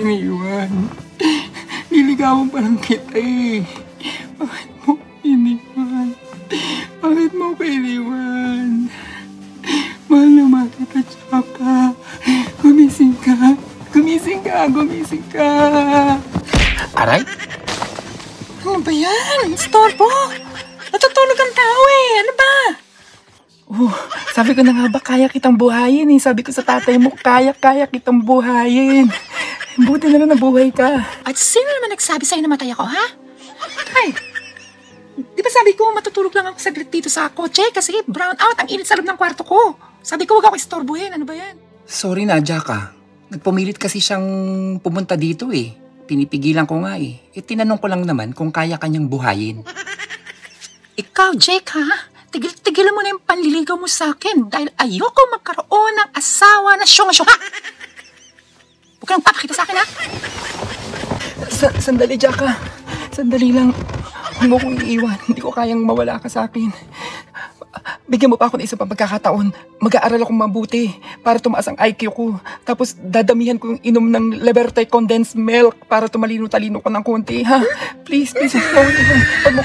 iniwan. Niligawan pa lang kita eh. Bakit mo iniwan? Bakit mo ko iniwan? Mahal na mahal kita, Chaka. Gumising ka. Gumising ka. Gumising ka. Aray? Ano ba yan? Istorbo! Natutulog ang tao eh. Ano ba? Sabi ko na nga ba, kaya kitang buhayin eh. Sabi ko sa tatay mo, kaya kitang buhayin. Buti na lang nabuhay ka. At sino naman nagsabi sa'yo na matay ako, ha? Ay, di ba sabi ko matutulog lang ako saglit dito sa kotse kasi brown out ang init sa loob ng kwarto ko. Sabi ko huwag ako istorbohin. Ano ba yan? Sorry na, Jaka. Nagpumilit kasi siyang pumunta dito eh. Pinipigilan ko nga eh. Tinanong ko lang naman kung kaya kanyang buhayin. Ikaw, Jake, ha? Tigil-tigilan mo na yung panliligaw mo sa akin dahil ayoko magkaroon ng asawa na syunga-syunga. Huwag ka nang papakita sa akin, ha? Sandali, Jaka. Sandali lang. Huwag mo kong iiwan. Hindi ko kayang mawala ka sa akin. Bigyan mo pa ako ng isang pagkakataon. Mag-aaral akong mabuti para tumaas ang IQ ko. Tapos dadamihan ko yung inom ng Liberté condensed milk para tumalino-talino ko ng konti, ha? Please, please. Huwag mo.